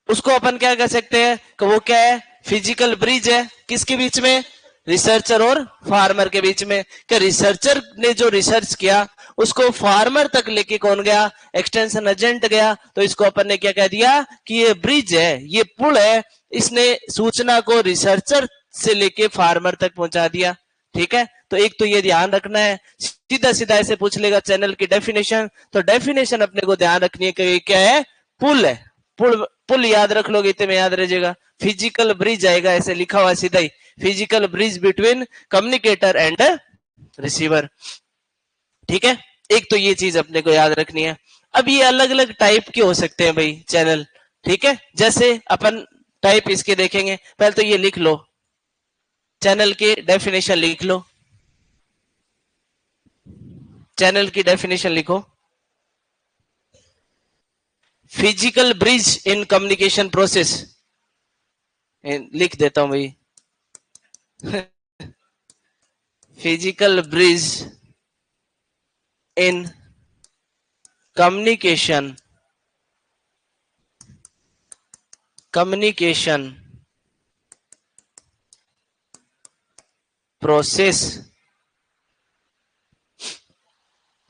उसको अपन क्या कह सकते हैं कि वो क्या है, फिजिकल ब्रिज है, किसके बीच में, रिसर्चर और फार्मर के बीच में। कि रिसर्चर ने जो रिसर्च किया उसको फार्मर तक लेके कौन गया, एक्सटेंशन एजेंट गया। तो इसको अपन ने क्या कह दिया कि ये ब्रिज है, ये पुल है, इसने सूचना को रिसर्चर से लेके फार्मर तक पहुंचा दिया। ठीक है, तो एक तो ये ध्यान रखना है, सीधा सीधा ऐसे पूछ लेगा चैनल की डेफिनेशन, तो डेफिनेशन अपने को ध्यान रखनी है कि ये क्या है, पुल है। पुल पुल याद रख लोगे इतने में याद रह जाएगा। फिजिकल ब्रिज आएगा, ऐसे लिखा हुआ सीधा ही, physical bridge between communicator and receiver. ठीक है, एक तो ये चीज अपने को याद रखनी है। अब ये अलग अलग टाइप के हो सकते हैं भाई चैनल। ठीक है, जैसे अपन टाइप इसके देखेंगे, पहले तो ये लिख लो, चैनल की डेफिनेशन लिख लो, चैनल की डेफिनेशन लिखो, physical bridge in communication process, लिख देता हूं भाई physical bridge in communication process,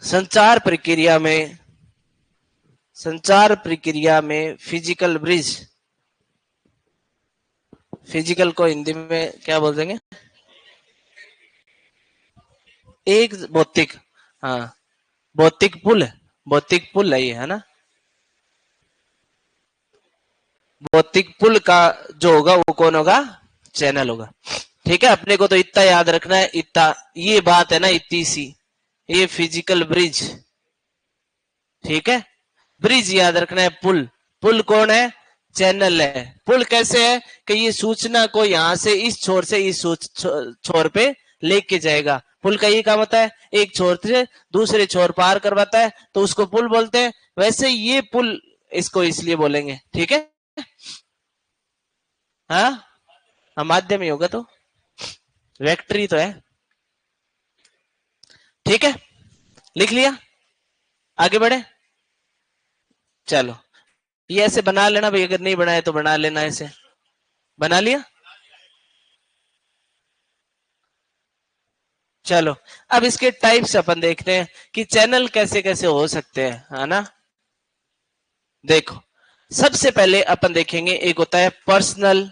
संचार प्रक्रिया में फिजिकल ब्रिज, फिजिकल को हिंदी में क्या बोल देंगे, एक भौतिक, हाँ भौतिक पुल है ये, है ना, भौतिक पुल का जो होगा वो कौन होगा, चैनल होगा। ठीक है, अपने को तो इतना याद रखना है, इतना ये बात है ना, इतनी सी, ये फिजिकल ब्रिज। ठीक है, ब्रिज याद रखना है, पुल कौन है, चैनल है। पुल कैसे है कि ये सूचना को यहां से इस छोर से इस छोर पे लेके जाएगा। पुल का ये काम होता है, एक छोर से दूसरे छोर पार करवाता है, तो उसको पुल बोलते हैं। वैसे ये पुल इसको इसलिए बोलेंगे। ठीक है, हाँ माध्यम ही होगा, तो वेक्टरी तो है। ठीक है, लिख लिया, आगे बढ़े, चलो ये ऐसे बना लेना भाई, अगर नहीं बनाए तो बना लेना, ऐसे बना लिया। चलो अब इसके टाइप्स अपन देखते हैं कि चैनल कैसे कैसे हो सकते हैं, है ना। देखो सबसे पहले अपन देखेंगे, एक होता है पर्सनल,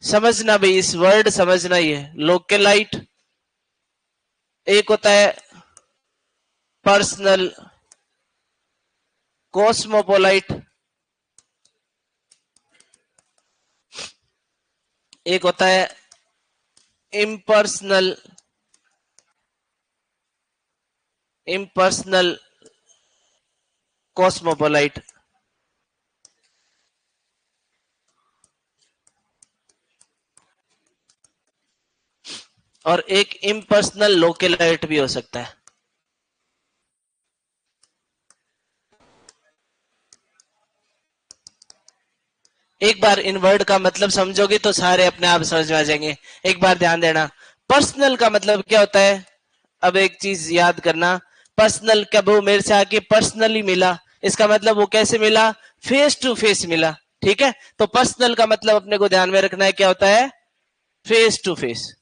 समझना भाई, इस वर्ड समझना ही है, लोकेलाइट। एक होता है पर्सनल कॉस्मोपोलाइट, एक होता है इम्पर्सनल कॉस्मोपोलाइट, और एक इम्पर्सनल लोकेलाइट भी हो सकता है। एक बार इन वर्ड का मतलब समझोगे तो सारे अपने आप समझ में आ जाएंगे। एक बार ध्यान देना, पर्सनल का मतलब क्या होता है। अब एक चीज याद करना, पर्सनल, कब वो मेरे से आके पर्सनली मिला, इसका मतलब वो कैसे मिला, फेस टू फेस मिला। ठीक है, तो पर्सनल का मतलब अपने को ध्यान में रखना है, क्या होता है, फेस टू फेस,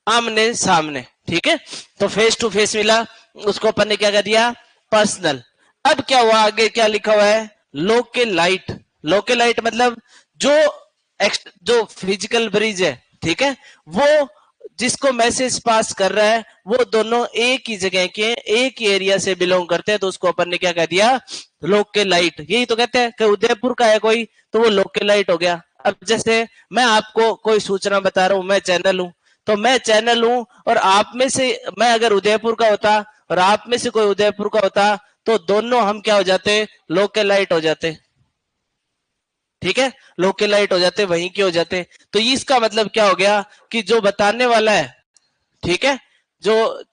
आमने सामने। ठीक है, तो फेस टू फेस मिला, उसको अपन ने क्या कर दिया, पर्सनल। अब क्या हुआ, आगे क्या लिखा हुआ है, लोकेलाइट। लोकेलाइट मतलब जो फिजिकल ब्रिज है, ठीक है, वो जिसको मैसेज पास कर रहा है वो दोनों एक ही जगह के, एक ही एरिया से बिलोंग करते हैं, तो उसको अपन ने क्या कह दिया, लोकेलाइट। यही तो कहते हैं कि उदयपुर का है कोई, तो वो लोकेलाइट हो गया। अब जैसे मैं आपको कोई सूचना बता रहा हूं, मैं चैनल हूं, तो मैं चैनल हूं और आप में से मैं अगर उदयपुर का होता और आप में से कोई उदयपुर का होता तो दोनों हम क्या हो जाते, लोकेलाइट हो जाते। ठीक है, लोकेलाइट हो जाते, वहीं के हो जाते। तो इसका मतलब क्या हो गया कि जो बताने वाला है, ठीक है, जो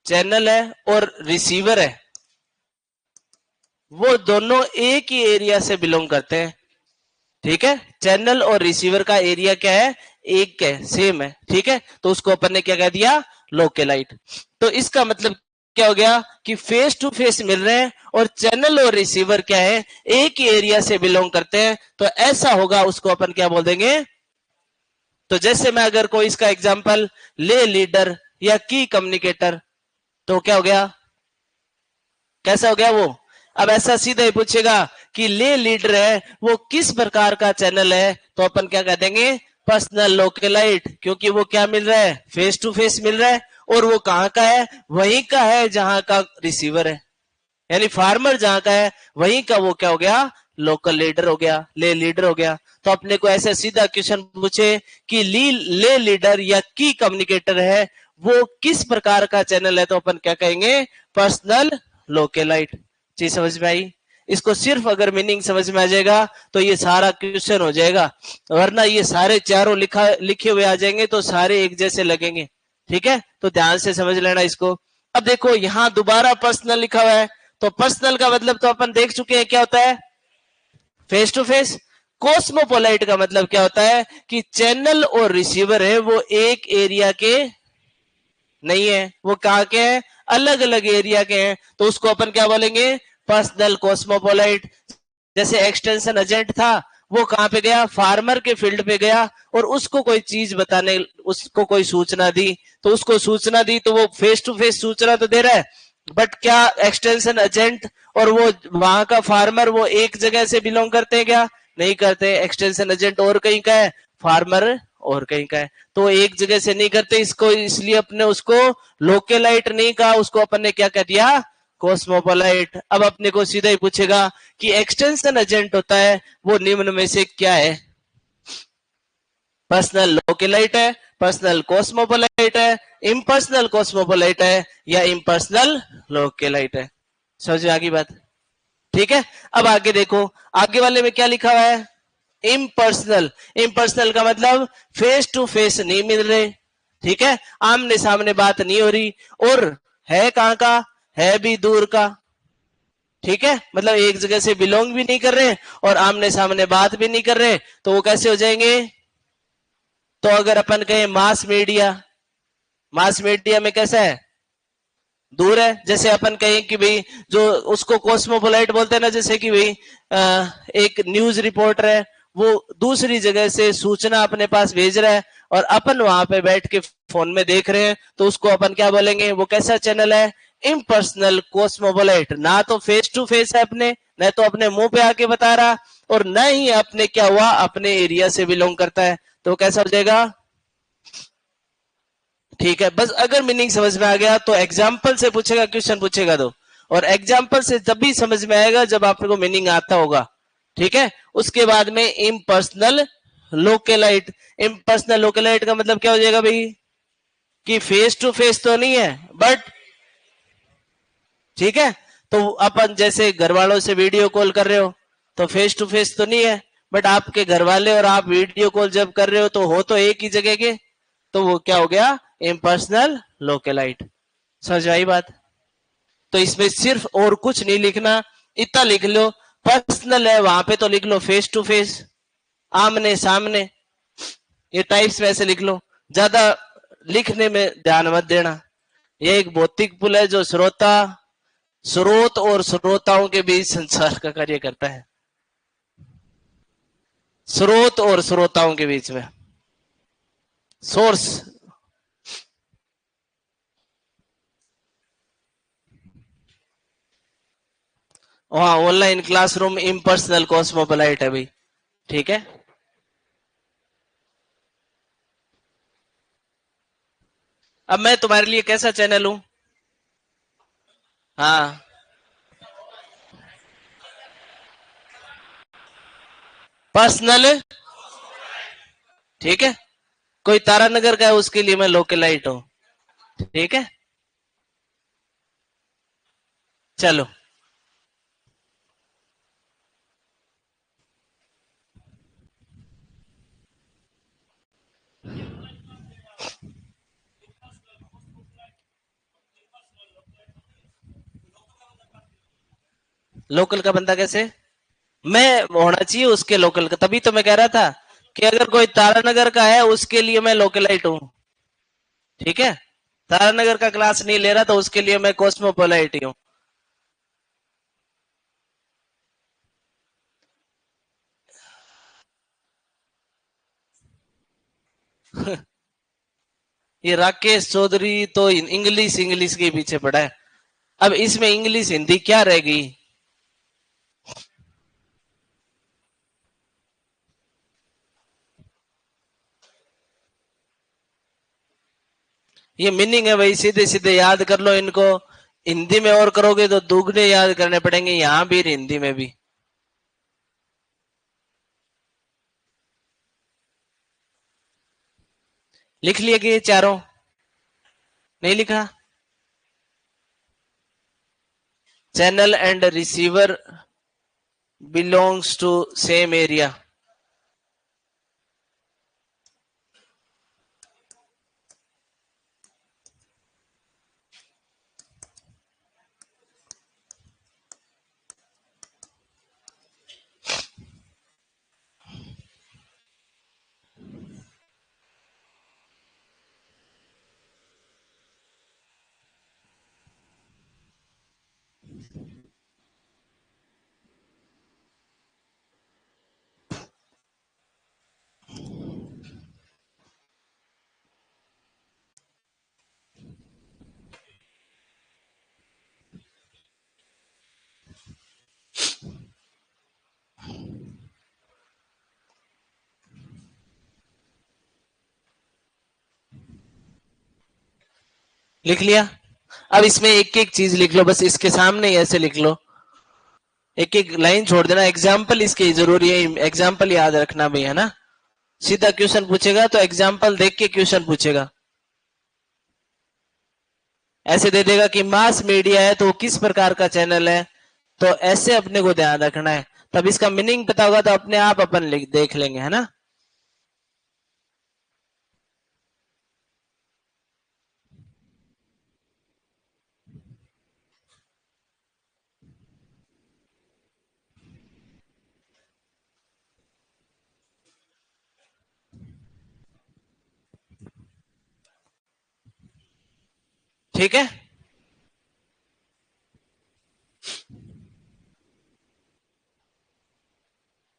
चैनल है और रिसीवर है, वो दोनों एक ही एरिया से बिलोंग करते हैं। ठीक है, चैनल और रिसीवर का एरिया क्या है, एक है, सेम है। ठीक है, तो उसको अपन ने क्या कह दिया, लोकेलाइट। तो इसका मतलब क्या हो गया कि फेस टू फेस मिल रहे हैं और चैनल और रिसीवर क्या है, एक ही एरिया से बिलोंग करते हैं। तो ऐसा होगा, उसको अपन क्या बोल देंगे। तो जैसे मैं अगर कोई इसका एग्जांपल ले लीडर या की कम्युनिकेटर, तो क्या हो गया, कैसा हो गया वो। अब ऐसा सीधा ही पूछेगा कि ले लीडर है वो किस प्रकार का चैनल है, तो अपन क्या कह देंगे, पर्सनल लोकेलाइट, क्योंकि वो क्या मिल रहा है, फेस टू फेस मिल रहा है और वो कहां का है, वहीं का है जहां का रिसीवर है, यानी फार्मर जहां का है वहीं का वो क्या हो गया, लोकल लीडर हो गया, ले लीडर हो गया। तो अपने को ऐसा सीधा क्वेश्चन पूछे कि ले लीडर या की कम्युनिकेटर है वो किस प्रकार का चैनल है, तो अपन क्या कहेंगे, पर्सनल लोकेलाइट। चीज समझ में आई। इसको सिर्फ अगर मीनिंग समझ में आ जाएगा तो ये सारा क्वेश्चन हो जाएगा, वरना ये सारे चारों लिखे हुए आ जाएंगे तो सारे एक जैसे लगेंगे। ठीक है, तो ध्यान से समझ लेना इसको। अब देखो यहां दोबारा पर्सनल लिखा हुआ है, तो पर्सनल का मतलब तो अपन देख चुके हैं क्या होता है, फेस टू फेस। कॉस्मोपोलाइट का मतलब क्या होता है कि चैनल और रिसीवर है वो एक एरिया के नहीं है, वो कहां के हैं, अलग अलग एरिया के हैं। तो उसको अपन क्या बोलेंगे, पर्सनल कॉस्मोपोलाइट। जैसे एक्सटेंशन एजेंट था, वो कहां पे गया, फार्मर के फील्ड पे गया और उसको कोई चीज बताने, उसको कोई सूचना दी, तो उसको सूचना दी तो वो फेस टू फेस सूचना तो दे रहा है, बट क्या एक्सटेंशन एजेंट और वो वहां का फार्मर वो एक जगह से बिलोंग करते हैं क्या, नहीं करते। एक्सटेंशन एजेंट और कहीं का है, फार्मर और कहीं का है, तो एक जगह से नहीं करते। इसको इसलिए अपने उसको लोकेलाइट नहीं कहा, उसको अपन ने क्या कर दिया, कॉस्मोपोलाइट। अब अपने को सीधा ही पूछेगा कि एक्सटेंशन एजेंट होता है वो निम्न में से क्या है, पर्सनल लोकेलाइट है, पर्सनल कॉस्मोपोलाइट है, इम्पर्सनल कॉस्मोपोलाइट है, या इम्पर्सनल लोकेलाइट है। समझ में आ गई बात। ठीक है, अब आगे देखो, आगे वाले में क्या लिखा हुआ है, इम्पर्सनल। इम्पर्सनल का मतलब फेस टू फेस नहीं मिल रहे, ठीक है, आमने सामने बात नहीं हो रही, और है कहां का, है भी दूर का। ठीक है, मतलब एक जगह से बिलोंग भी नहीं कर रहे और आमने सामने बात भी नहीं कर रहे, तो वो कैसे हो जाएंगे। तो अगर अपन कहें मास मीडिया में कैसा है, दूर है। जैसे अपन कहें कि भाई जो उसको कॉस्मोपोलाइट बोलते हैं ना, जैसे कि भाई एक न्यूज रिपोर्टर है, वो दूसरी जगह से सूचना अपने पास भेज रहा है और अपन वहां पे बैठ के फोन में देख रहे हैं, तो उसको अपन क्या बोलेंगे, वो कैसा चैनल है, इम्पर्सनल कॉस्मोपोलाइट। ना तो फेस टू फेस है अपने, न तो अपने मुंह पे आके बता रहा, और न ही अपने क्या हुआ, अपने एरिया से बिलोंग करता है, तो कैसा हो जाएगा। ठीक है, बस अगर मीनिंग समझ में आ गया तो एग्जाम्पल से पूछेगा, क्वेश्चन पूछेगा तो, और एग्जाम्पल से जब भी समझ में आएगा जब आपको मीनिंग आता होगा। ठीक है, उसके बाद में इम्पर्सनल लोकेलाइट। इम्पर्सनल लोकेलाइट का मतलब क्या हो जाएगा भाई, कि फेस टू फेस तो नहीं है बट, ठीक है, तो अपन जैसे घर वालों से वीडियो कॉल कर रहे हो तो फेस टू फेस तो नहीं है, बट आपके घर वाले और आप वीडियो कॉल जब कर रहे हो तो एक ही जगह के, तो वो क्या हो गया, इम्पर्सनल लोकेलाइट। समझ आई बात। तो इसमें सिर्फ और कुछ नहीं लिखना, इतना लिख लो, पर्सनल है वहां पे तो लिख लो फेस टू फेस, आमने सामने, ये टाइप्स में ऐसे लिख लो, ज्यादा लिखने में ध्यान मत देना। ये एक भौतिक पुल है जो स्रोत और श्रोताओं के बीच संचार का कार्य करता है, स्रोत और श्रोताओं के बीच में, सोर्स। वहां ऑनलाइन क्लासरूम इम्पर्सनल कॉस्मोपोलाइट है भाई। ठीक है, अब मैं तुम्हारे लिए कैसा चैनल हूं, हाँ, पर्सनल। ठीक है, कोई तारानगर का है उसके लिए मैं लोकलाइट हूं, ठीक है। चलो, लोकल का बंदा कैसे? मैं होना चाहिए उसके लोकल का, तभी तो मैं कह रहा था कि अगर कोई तारानगर का है उसके लिए मैं लोकलाइट हूँ, ठीक है। तारानगर का क्लास नहीं ले रहा तो उसके लिए मैं कॉस्मोपोलाइट ही हूँ। ये राकेश चौधरी तो इंग्लिश इंग्लिश के पीछे पड़ा है। अब इसमें इंग्लिश हिंदी क्या रहेगी? ये मीनिंग है भाई, सीधे सीधे याद कर लो इनको। हिंदी में और करोगे तो दुगने याद करने पड़ेंगे, यहां भी हिंदी में भी। लिख लिए कि ये चारों? नहीं लिखा? Channel and receiver belongs to same area. लिख लिया? अब इसमें एक एक चीज लिख लो, बस इसके सामने ही ऐसे लिख लो, एक एक लाइन छोड़ देना। एग्जाम्पल इसके जरूरी है, एग्जाम्पल याद रखना भी है ना। सीधा क्वेश्चन पूछेगा तो एग्जाम्पल देख के क्वेश्चन पूछेगा। ऐसे दे देगा कि मास मीडिया है तो वो किस प्रकार का चैनल है, तो ऐसे अपने को ध्यान रखना है। तब इसका मीनिंग पता होगा तो अपने आप अपन देख लेंगे, है ना। ठीक है,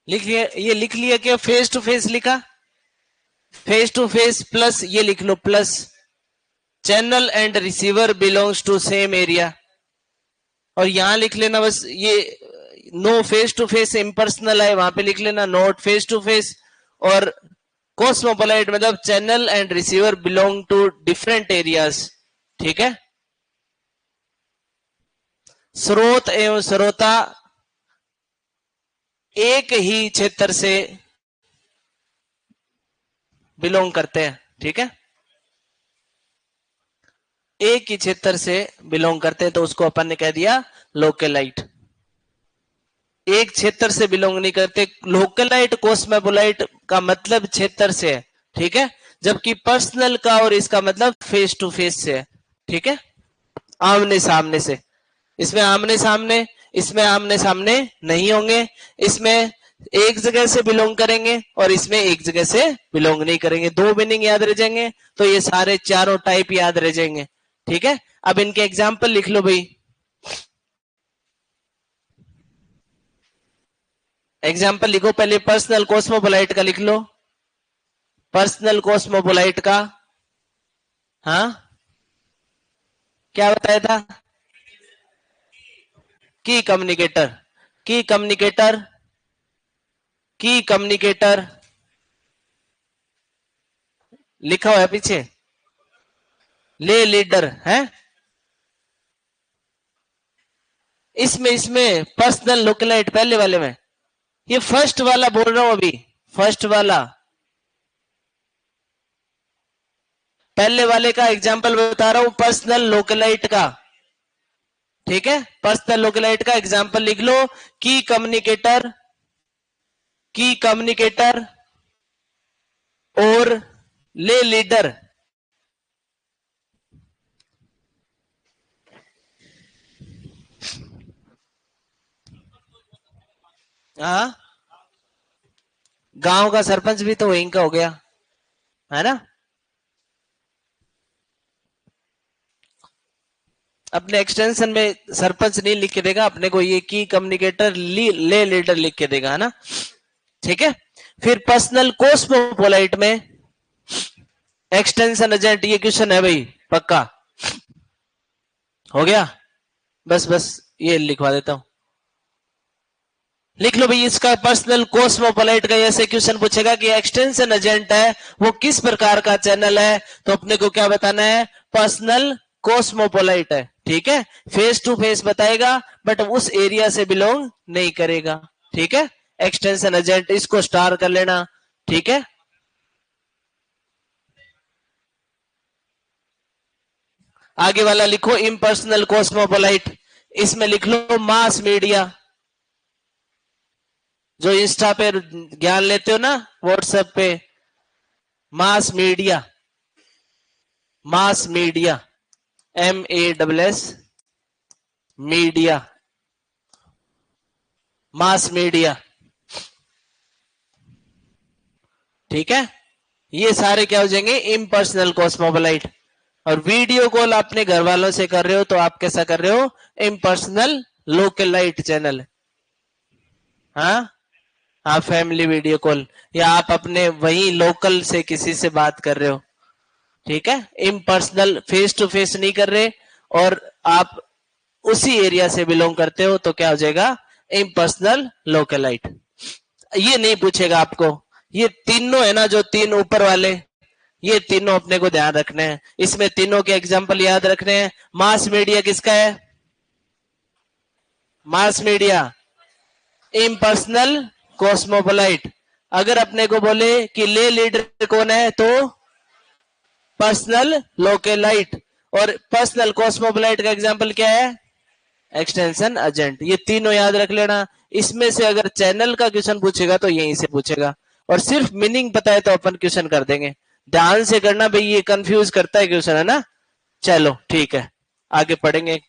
लिख लिया? ये लिख लिया क्या? फेस टू फेस लिखा? फेस टू फेस प्लस ये लिख लो, plus channel and receiver belongs to same area. और यहां लिख लेना बस ये, no face to face impersonal है, वहां पे लिख लेना नोट फेस टू फेस। और कॉस्मोपोलाइट मतलब channel and receiver belong to different areas, ठीक है। स्रोत एवं श्रोता एक ही क्षेत्र से बिलोंग करते हैं, ठीक है। एक ही क्षेत्र से बिलोंग करते हैं तो उसको अपन ने कह दिया लोकलाइट। एक क्षेत्र से बिलोंग नहीं करते। लोकलाइट कॉस्मोपोलाइट का मतलब क्षेत्र से है, ठीक है। जबकि पर्सनल का और इसका मतलब फेस टू फेस से है, ठीक है, आमने सामने से। इसमें आमने सामने, इसमें आमने सामने नहीं होंगे। इसमें एक जगह से बिलोंग करेंगे और इसमें एक जगह से बिलोंग नहीं करेंगे। दो मीनिंग याद रह जाएंगे तो ये सारे चारों टाइप याद रह जाएंगे, ठीक है। अब इनके एग्जाम्पल लिख लो भाई। एग्जाम्पल लिखो, पहले पर्सनल कॉस्मोपोलाइट का लिख लो। पर्सनल कॉस्मोपोलाइट का, हाँ क्या बताया था? की कम्युनिकेटर, की कम्युनिकेटर, की कम्युनिकेटर लिखा हुआ है पीछे। ले लीडर है इसमें, इसमें पर्सनल लोकलाइट पहले वाले में। ये फर्स्ट वाला बोल रहा हूं अभी, फर्स्ट वाला। पहले वाले का एग्जाम्पल बता रहा हूं, पर्सनल लोकेलाइट का, ठीक है। पर्सनल लोकेलाइट का एग्जाम्पल लिख लो, की कम्युनिकेटर और ले लीडर। हाँ, गांव का सरपंच भी तो वहीं का हो गया, है ना। अपने एक्सटेंशन में सरपंच नहीं लिख के देगा अपने को, ये की कम्युनिकेटर ले लीडर लिख के देगा, है ना, ठीक है। फिर पर्सनल कोस्मोपोलाइट में एक्सटेंशन एजेंट, ये क्वेश्चन है भाई पक्का, हो गया। बस बस ये लिखवा देता हूं, लिख लो भाई इसका। पर्सनल कोस्मोपोलाइट का ऐसे क्वेश्चन पूछेगा कि एक्सटेंशन एजेंट है वो किस प्रकार का चैनल है, तो अपने को क्या बताना है, पर्सनल कोस्मोपोलाइट है, ठीक है। फेस टू फेस बताएगा बट उस एरिया से बिलोंग नहीं करेगा, ठीक है। एक्सटेंशन एजेंट, इसको स्टार कर लेना, ठीक है। आगे वाला लिखो इम्पर्सनल कोस्मोपोलाइट, इसमें लिख लो मास मीडिया। जो इंस्टा पे ज्ञान लेते हो ना, व्हाट्सएप पे, mass media, mass media, MASS media, mass media, ठीक है। ये सारे क्या हो जाएंगे, इम्पर्सनल कॉस्मोपोलाइट। और वीडियो कॉल अपने घर वालों से कर रहे हो तो आप कैसा कर रहे हो, इम्पर्सनल लोकलाइट चैनल, हाँ हाँ, फैमिली वीडियो कॉल, या आप अपने वही लोकल से किसी से बात कर रहे हो, ठीक है। इम्पर्सनल, फेस टू फेस नहीं कर रहे और आप उसी एरिया से बिलोंग करते हो तो क्या हो जाएगा, इम्पर्सनल लोकलाइट। ये नहीं पूछेगा आपको, ये तीनों है ना, जो तीन ऊपर वाले, ये तीनों अपने को ध्यान रखने हैं, इसमें तीनों के एग्जाम्पल याद रखने हैं। मास मीडिया किसका है, मास मीडिया इम्पर्सनल कॉस्मोपोलाइट। अगर अपने को बोले कि ले लीडर कौन है, तो पर्सनल लोकेलाइट। और पर्सनल कॉस्मोपोलाइट का एग्जाम्पल क्या है, एक्सटेंशन एजेंट। ये तीनों याद रख लेना। इसमें से अगर चैनल का क्वेश्चन पूछेगा तो यहीं से पूछेगा, और सिर्फ मीनिंग पता है तो अपन क्वेश्चन कर देंगे। ध्यान से करना भाई, ये कंफ्यूज करता है क्वेश्चन, है ना। चलो ठीक है, आगे पढ़ेंगे।